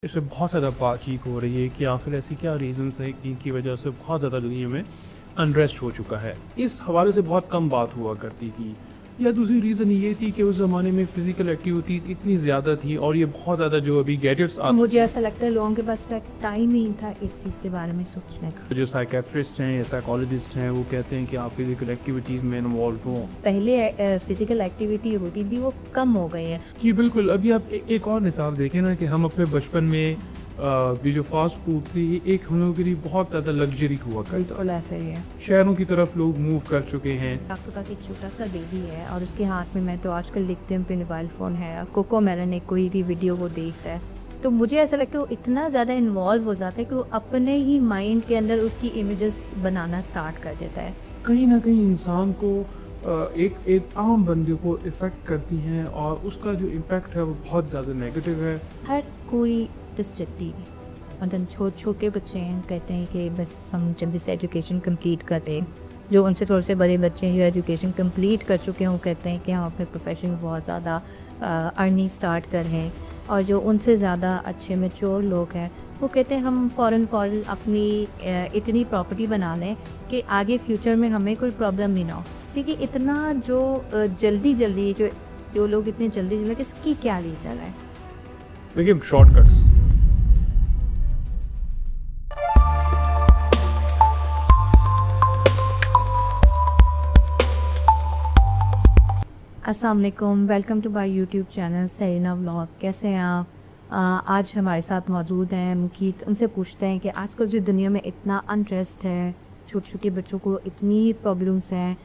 इससे बहुत ज़्यादा बातचीत हो रही है कि आखिर ऐसी क्या रीज़न्स हैं जिनकी वजह से बहुत ज़्यादा दुनिया में अनरेस्ट हो चुका है। इस हवाले से बहुत कम बात हुआ करती थी। या दूसरी रीज़न ये थी कि उस ज़माने में फ़िज़िकल एक्टिविटीज़ इतनी ज़्यादा थी और ये बहुत ज़्यादा जो अभी गैजेट्स मुझे ऐसा लगता है लोगों के पास टाइम ही नहीं था इस चीज़ के बारे में सोचने का। जो साइकियाट्रिस्ट हैं या साइकोलॉजिस्ट हैं वो कहते हैं कि आप फ़िज़िकल एक्टिविटीज़ में इन्वॉल्व हों। पहले फिजिकल एक्टिविटी होती थी वो कम हो गई है। जी बिल्कुल, अभी आप एक और मिसाल देखें ना कि हम अपने बचपन में ये जो फास्ट फूड थी ये एक हम लोगों के लिए बहुत ज़्यादा लग्जरी हुआ करता। बिल्कुल ऐसा ही है। शहरों की तरफ लोग मूव कर चुके हैं। आपके पास एक छोटा सा बेबी है और उसके हाथ में, मैं तो आजकल लिखते हैं पे मोबाइल फ़ोन है, कोको मेलन एक कोई भी वीडियो वो देखता है तो मुझे ऐसा लगता है वो इतना ज़्यादा इन्वॉल्व हो जाता है कि वो अपने ही माइंड के अंदर उसकी इमेजेस बनाना स्टार्ट कर देता है। कहीं ना कहीं इंसान को एक आम बंदे को इफ़ेक्ट करती हैं और उसका जो इम्पैक्ट है वो बहुत ज़्यादा नेगेटिव है। हर कोई डिस्ट्रक्टिव है, मतलब छोटे बच्चे हैं कहते हैं कि बस हम जल्दी से एजुकेशन कंप्लीट कर दें। जो उनसे थोड़े से बड़े बच्चे हैं जो एजुकेशन कंप्लीट कर चुके हैं वो कहते हैं कि हम अपने प्रोफेशन में बहुत ज़्यादा अर्निंग स्टार्ट कर हैं। और जो उनसे ज़्यादा अच्छे मैच्योर लोग हैं वो कहते हैं हम फ़ौरन अपनी इतनी प्रॉपर्टी बना लें कि आगे फ्यूचर में हमें कोई प्रॉब्लम नहीं ना हो। क्योंकि इतना जो जल्दी जो लोग इतने जल्दी इसकी क्या रीज़न है? देखिए शॉर्टकट्स। अस्सलाम वालेकुम, welcome to my YouTube channel Sarina vlog. कैसे हैं आप? आज हमारे साथ मौजूद हैं मुकीत। उनसे पूछते हैं कि आजकल जो दुनिया में इतना अनरेस्ट है, छोटे छोटे बच्चों को इतनी प्रॉब्लम्स हैं,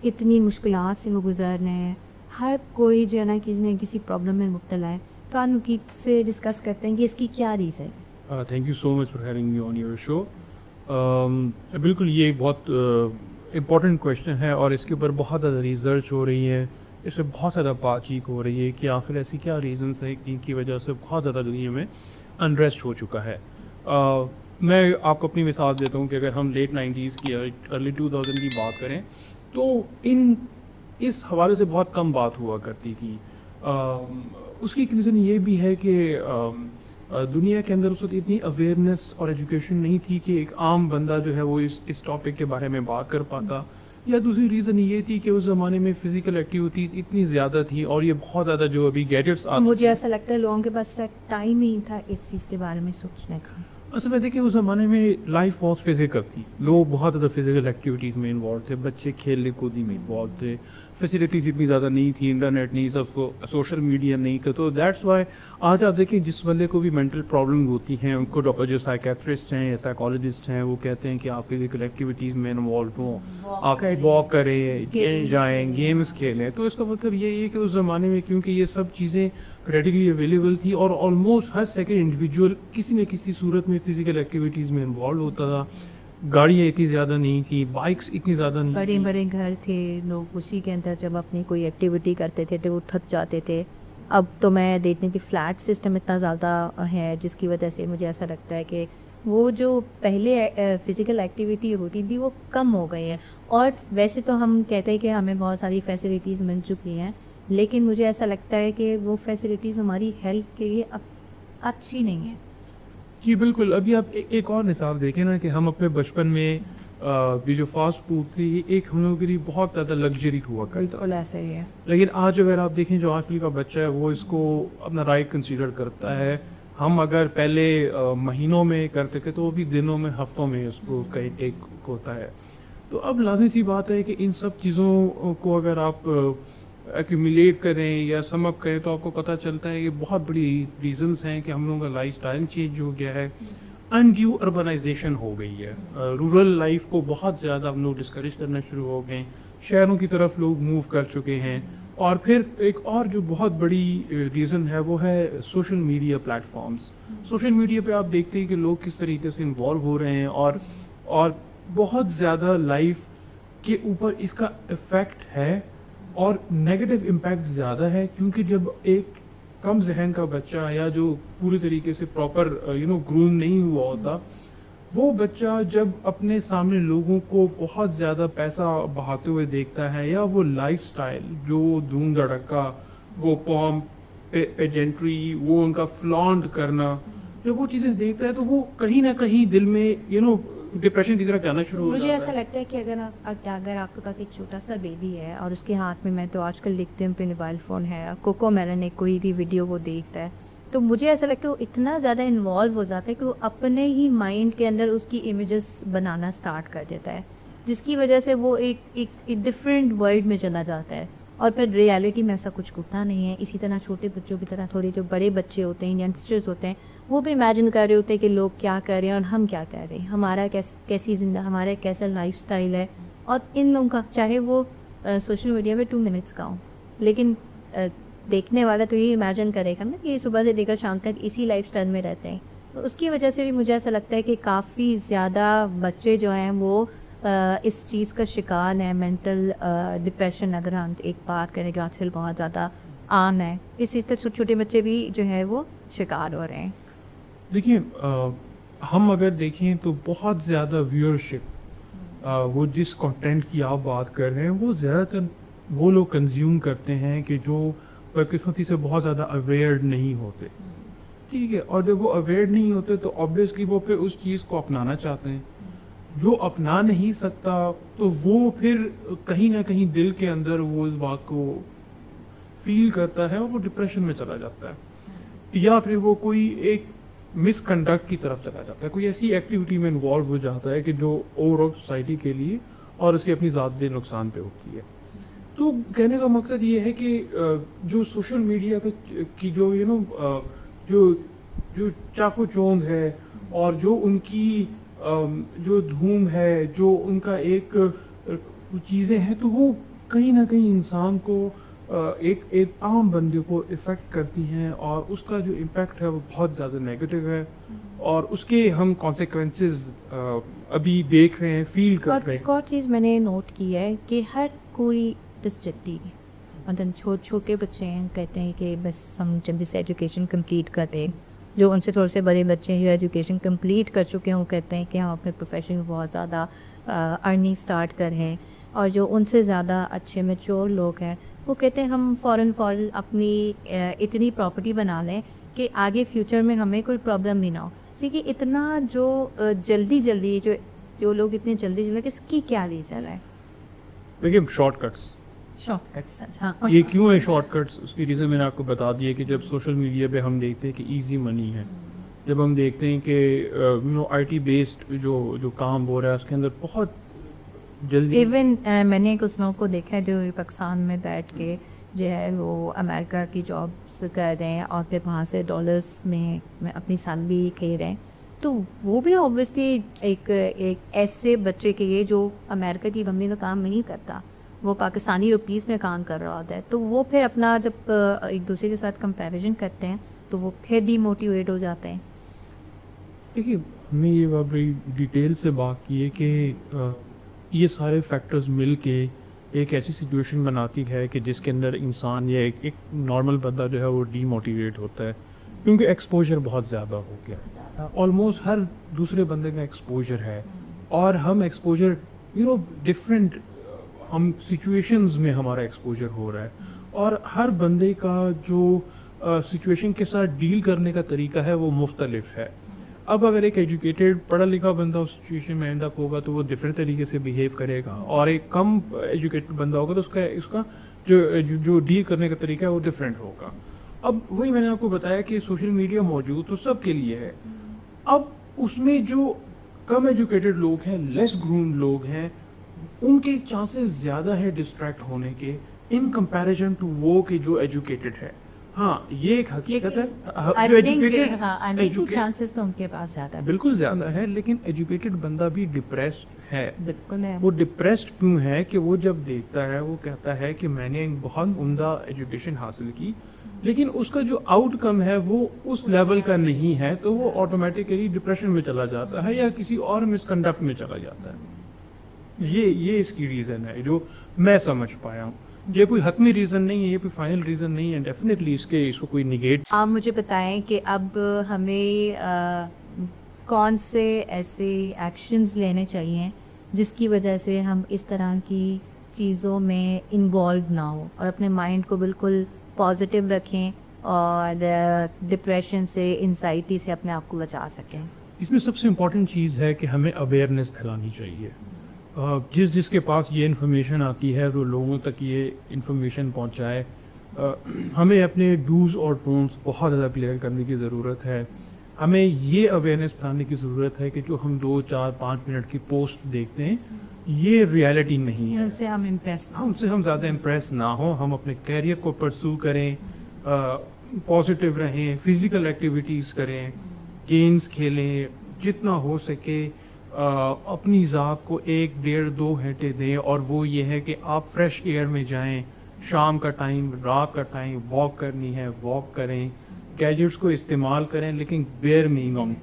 इतनी मुश्किलात से वो गुजर रहे हैं, हर कोई जो है ना किसी न किसी प्रॉब्लम में मुब्तला है। तो आज मुकीत से डिस्कस करते हैं कि इसकी क्या रीज़न है। Thank you so much for having me on your show. बिल्कुल ये एक बहुत इम्पॉर्टेंट क्वेश्चन है और इसके ऊपर बहुत ज़्यादा रिसर्च हो रही है। इससे बहुत ज़्यादा बातचीत हो रही है कि आखिर ऐसी क्या रीज़न्स हैं जिनकी वजह से बहुत ज़्यादा दुनिया में अनरेस्ट हो चुका है। मैं आपको अपनी मिसाल देता हूँ कि अगर हम लेट 90s की अर्ली 2000 की बात करें तो इस हवाले से बहुत कम बात हुआ करती थी। उसकी एक रीज़न ये भी है कि दुनिया के अंदर उस वक्त इतनी अवेयरनेस और एजुकेशन नहीं थी कि एक आम बंदा जो है वो इस टॉपिक के बारे में बात कर पाता। या दूसरी रीज़न ये थी कि उस ज़माने में फ़िज़िकल एक्टिविटीज़ इतनी ज़्यादा थी और ये बहुत ज़्यादा जो अभी गैजेट्स मुझे ऐसा लगता है लोगों के पास टाइम ही नहीं था इस चीज़ के बारे में सोचने का। असल में देखिए उस ज़माने में लाइफ बहुत फिजिकल थी। लोग बहुत ज़्यादा फिजिकल एक्टिविटीज़ में इन्वॉल्व थे। बच्चे खेलने कूदने में इन्वॉल्व थे। फैसिलिटीज़ इतनी ज़्यादा नहीं थी, इंटरनेट नहीं, सब सोशल मीडिया नहीं था। तो दैट्स वाई आज आप देखिए जिस बंदे को भी मेंटल प्रॉब्लम होती हैं उनको डॉक्टर जो साइकियाट्रिस्ट हैं या साइकोलॉजिस्ट हैं वो कहते हैं कि आप फिजिकल एक्टिविटीज़ में इन्वॉल्व हों, आप वॉक करें, जाएँ, गेम्स खेलें। तो इसका मतलब ये है कि उस ज़माने में क्योंकि ये सब चीज़ें रेडिली अवेलेबल थी और ऑलमोस्ट हर सेकंड इंडिविजुअल किसी न किसी सूरत में फ़िज़िकल एक्टिविटीज़ में इन्वॉल्व होता था। गाड़ियाँ इतनी ज़्यादा नहीं थी, बाइक्स इतनी ज़्यादा नहीं बड़े थी। बड़े घर थे, लोग उसी के अंदर जब अपनी कोई एक्टिविटी करते थे तो वो थक जाते थे। अब तो मैं देखने की फ्लैट सिस्टम इतना ज़्यादा है जिसकी वजह से मुझे ऐसा लगता है कि वो जो पहले फ़िज़िकल एक्टिविटी होती थी वो कम हो गई है। और वैसे तो हम कहते हैं कि हमें बहुत सारी फैसिलिटीज़ मिल चुकी हैं, लेकिन मुझे ऐसा लगता है कि वो फैसिलिटीज़ हमारी हेल्थ के लिए अब अच्छी नहीं है। जी बिल्कुल, अभी आप एक और मिसाल देखें ना कि हम अपने बचपन में ये जो फास्ट फूड थी ये एक हम लोगों के लिए बहुत ज़्यादा लग्जरी हुआ करता। बिल्कुल ऐसा ही है। लेकिन आज अगर आप देखें जो आजकल का बच्चा है वो इसको अपना राइट कंसीडर करता है। हम अगर पहले महीनों में करते थे तो वो भी दिनों में, हफ्तों में इसको कई टेक होता है। तो अब लाज़मी सी बात है कि इन सब चीज़ों को अगर आप एक्यूमुलेट करें या सम अप करें तो आपको पता चलता है कि बहुत बड़ी रीज़न्स हैं कि हम लोगों का लाइफस्टाइल चेंज हो गया है। अनड्यू अर्बनाइजेशन हो गई है। रूरल लाइफ को बहुत ज़्यादा हम लोग डिस्करेज करना शुरू हो गए। शहरों की तरफ लोग मूव कर चुके हैं। और फिर एक और जो बहुत बड़ी रीज़न है वो है social media platforms. Social media पे आप देखते हैं कि लोग किस तरीके से इन्वॉल्व हो रहे हैं और बहुत ज़्यादा लाइफ के ऊपर इसका इफ़ेक्ट है और नेगेटिव इम्पैक्ट ज़्यादा है क्योंकि जब एक कम जहन का बच्चा या जो पूरी तरीके से प्रॉपर ग्रूम नहीं हुआ होता वो बच्चा जब अपने सामने लोगों को बहुत ज़्यादा पैसा बहाते हुए देखता है या वो लाइफस्टाइल जो धूम धड़का, वो पॉम पेजेंट्री, वो उनका फ्लॉन्ट करना, जब वो चीज़ें देखता है तो वो कहीं ना कहीं दिल में डिप्रेशन की तरफ जाना शुरू हो मुझे जाता ऐसा है। लगता है कि अगर आपके पास एक छोटा सा बेबी है और उसके हाथ में, मैं तो आजकल देखती हूँ पे मोबाइल फ़ोन है, कोको मेलन एक कोई भी वीडियो वो देखता है, तो मुझे ऐसा लगता है वो इतना ज़्यादा इन्वॉल्व हो जाता है कि वो अपने ही माइंड के अंदर उसकी इमेजेस बनाना स्टार्ट कर देता है, जिसकी वजह से वो एक डिफरेंट वर्ल्ड में चला जाता है। और फिर रियलिटी में ऐसा कुछ होता नहीं है। इसी तरह छोटे बच्चों की तरह थोड़े जो बड़े बच्चे होते हैं, यंगस्टर्स होते हैं, वो भी इमेजिन कर रहे होते हैं कि लोग क्या कर रहे हैं और हम क्या कर रहे हैं, हमारा कैसी ज़िंदगी, हमारा कैसा लाइफस्टाइल है। और इन लोगों का चाहे वो सोशल मीडिया में 2 मिनट्स का हो, लेकिन देखने वाला तो ये इमेजिन करेगा ना कि सुबह से लेकर शाम तक इसी लाइफस्टाइल में रहते हैं। तो उसकी वजह से भी मुझे ऐसा लगता है कि काफ़ी ज़्यादा बच्चे जो हैं वो इस चीज़ का शिकार है। मेंटल डिप्रेशन, अगर हम एक बात करें, आजकल बहुत ज़्यादा आम है। इस चीज़ से छोटे छोटे बच्चे भी जो है वो शिकार हो रहे हैं। देखिए हम अगर देखें तो बहुत ज़्यादा व्यूअरशिप, वो जिस कंटेंट की आप बात कर रहे हैं वो ज़्यादातर वो लोग कंज्यूम करते हैं कि जो बदकिस्मती से बहुत ज़्यादा अवेयर नहीं होते। ठीक है, और जब वो अवेयर नहीं होते तो ऑब्वियसली वो फिर उस चीज़ को अपनाना चाहते हैं। जो अपना नहीं सकता तो वो फिर कहीं ना कहीं दिल के अंदर वो इस बात को फील करता है और वो डिप्रेशन में चला जाता है, या फिर वो कोई एक मिसकंडक्ट की तरफ चला जाता है, कोई ऐसी एक्टिविटी में इन्वॉल्व हो जाता है कि जो ओवरऑल सोसाइटी के लिए और उसकी अपनी ज़ाती नुकसान पे होती है। तो कहने का मकसद ये है कि जो सोशल मीडिया की जो जो जो चाको चौंध है और जो उनकी जो धूम है, जो उनका एक चीज़ें हैं, तो वो कहीं ना कहीं इंसान को एक आम बंदे को इफ़ेक्ट करती हैं और उसका जो इम्पैक्ट है वो बहुत ज़्यादा नेगेटिव है और उसके हम कॉन्सिक्वेंसेस अभी देख रहे हैं, फील कर और रहे हैं। एक और चीज़ मैंने नोट की है कि हर कोई डिस्ट्रिक्टी, मतलब छोटे बच्चे हैं, कहते हैं कि बस हम जल्दी से एजुकेशन कंप्लीट कर दें। जो उनसे थोड़े से बड़े बच्चे हैं जो एजुकेशन कंप्लीट कर चुके हैं, वो कहते हैं कि हम अपने प्रोफेशन में बहुत ज़्यादा अर्निंग स्टार्ट कर हैं। और जो उनसे ज़्यादा अच्छे मैच्योर लोग हैं, वो कहते हैं हम फ़ौरन अपनी इतनी प्रॉपर्टी बना लें कि आगे फ्यूचर में हमें कोई प्रॉब्लम भी ना हो। देखिए इतना जो जल्दी जो लोग इतने जल्दी इसकी क्या रीज़न है? देखिए शॉर्टकट्स, शॉर्टकट्स। हाँ, ये क्यों है शॉर्टकट्स, उसकी रीज़न मैंने आपको बता दी है कि जब सोशल मीडिया पे हम देखते हैं कि इजी मनी है, जब हम देखते हैं कि आईटी बेस्ड जो जो काम हो रहा है उसके अंदर बहुत जल्दी इवन मैंने कुछ लोगों को देखा है जो पाकिस्तान में बैठ के जो है वो अमेरिका की जॉब्स कर रहे हैं और फिर वहाँ से डॉलर्स में अपनी सैलरी खेल रहे हैं। तो वो भी ऑब्वियसली एक ऐसे बच्चे के लिए जो अमेरिका की कंपनी में काम नहीं करता, वो पाकिस्तानी रुपीज़ में काम कर रहा होता है, तो वो फिर अपना जब एक दूसरे के साथ कंपैरिजन करते हैं तो वो फिर डीमोटिवेट हो जाते हैं। देखिए हमने ये बात बड़ी डिटेल से बात की है कि ये सारे फैक्टर्स मिल के एक ऐसी सिचुएशन बनाती है कि जिसके अंदर इंसान या एक नॉर्मल बंदा जो है वो डीमोटिवेट होता है, क्योंकि एक्सपोजर बहुत ज़्यादा हो गया। ऑलमोस्ट हर दूसरे बंदे का एक्सपोजर है और हम एक्सपोजर डिफरेंट हम सिचुएशंस में हमारा एक्सपोजर हो रहा है और हर बंदे का जो सिचुएशन के साथ डील करने का तरीका है वो मुख्तलिफ है। अब अगर एक एजुकेटेड पढ़ा लिखा बंदा उस सिचुएशन में एंड अप होगा तो वो डिफरेंट तरीके से बिहेव करेगा, और एक कम एजुकेटेड बंदा होगा तो उसका जो डील करने का तरीका है वो डिफरेंट होगा। अब वही मैंने आपको बताया कि सोशल मीडिया मौजूद तो सबके लिए है। अब उसमें जो कम एजुकेटेड लोग हैं, लेस ग्रूम्ड लोग हैं, उनके चांसेस ज़्यादा है डिस्ट्रैक्ट होने के इन कंपैरिजन टू वो कि जो एजुकेटेड है। हाँ, ये एक हकीकत है। चांसेस तो उनके पास ज़्यादा है, बिल्कुल ज़्यादा है, लेकिन एजुकेटेड बंदा भी डिप्रेस्ड है। बिल्कुल है। वो डिप्रेस्ड क्यों है कि वो जब देखता है वो कहता है कि मैंने एक बहुत उम्दा एजुकेशन हासिल की, लेकिन उसका जो आउटकम है वो उस लेवल का नहीं है, तो वो ऑटोमेटिकली डिप्रेशन में चला जाता है या किसी और मिसकंडक्ट में चला जाता है। ये इसकी रीज़न है जो मैं समझ पाया हूँ। ये कोई हतमी रीज़न नहीं है, ये कोई फाइनल रीज़न नहीं है। डेफिनेटली इसको कोई निगेट। आप मुझे बताएं कि अब हमें कौन से ऐसे एक्शंस लेने चाहिए जिसकी वजह से हम इस तरह की चीज़ों में इन्वॉल्व ना हो और अपने माइंड को बिल्कुल पॉजिटिव रखें, और डिप्रेशन से, एंजाइटी से अपने आप को बचा सकें? इसमें सबसे इम्पॉर्टेंट चीज़ है कि हमें अवेयरनेस फैलानी चाहिए। जिसके पास ये इन्फॉर्मेशन आती है वो लोगों तक ये इन्फॉर्मेशन पहुंचाए। हमें अपने डूज़ और डोंट्स बहुत ज़्यादा क्लियर करने की ज़रूरत है। हमें ये अवेयरनेस फैलाने की ज़रूरत है कि जो हम 2, 4, 5 मिनट की पोस्ट देखते हैं ये रियलिटी नहीं है। उनसे हम इम्प्रेस हमसे हम ज़्यादा इम्प्रेस ना हो, हम अपने कैरियर को परस्यू करें, पॉजिटिव रहें, फिज़िकल एक्टिविटीज़ करें, गेम्स खेलें, जितना हो सके अपनी ज़ात को 1, 1.5, 2 घंटे दें। और वो ये है कि आप फ्रेश एयर में जाएं, शाम का टाइम, रात का टाइम, वॉक करनी है वॉक करें, गैजेट्स को इस्तेमाल करें लेकिन बेयर मिनिमम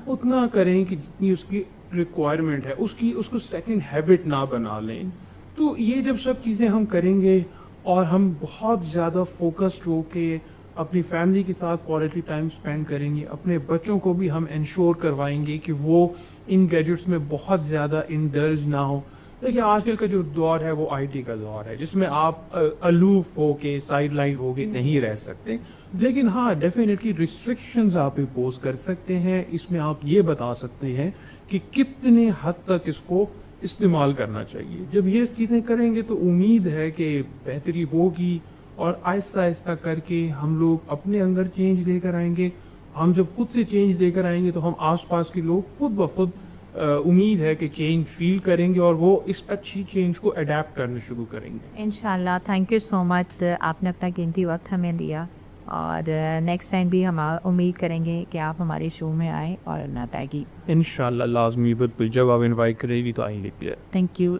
उतना करें कि जितनी उसकी रिक्वायरमेंट है, उसको सेकंड हैबिट ना बना लें। तो ये जब सब चीज़ें हम करेंगे और हम बहुत ज़्यादा फोकस्ड होके अपनी फैमिली के साथ क्वालिटी टाइम स्पेंड करेंगे, अपने बच्चों को भी हम इंश्योर करवाएंगे कि वो इन गैजेट्स में बहुत ज़्यादा इंडल्ज ना हो। देखिए आजकल का जो दौर है वो आईटी का दौर है जिसमें आप अलूफ होके, साइड लाइन होके नहीं रह सकते। लेकिन हाँ, डेफिनेटली रिस्ट्रिक्शंस आप इम्पोज कर सकते हैं। इसमें आप ये बता सकते हैं कि कितने हद तक इसको इस्तेमाल करना चाहिए। जब ये चीज़ें करेंगे तो उम्मीद है कि बेहतरी होगी और आहिस्ता आहिस्ता करके हम लोग अपने अंदर चेंज लेकर आएंगे। हम जब खुद से चेंज लेकर आएंगे तो हम आसपास के लोग खुद ब खुद उम्मीद है कि चेंज फील करेंगे और वो इस अच्छी चेंज को अडेप्ट करना शुरू करेंगे। इंशाल्लाह। थैंक यू सो मच, आपने अपना कीमती वक्त हमें दिया और नेक्स्ट टाइम भी हम उम्मीद करेंगे कि आप हमारे शो में आए और नताएगी। इंशाल्लाह लाजमी, बिल्कुल, जब आप इनवाइट करेंगी तो आएंगे। Thank you.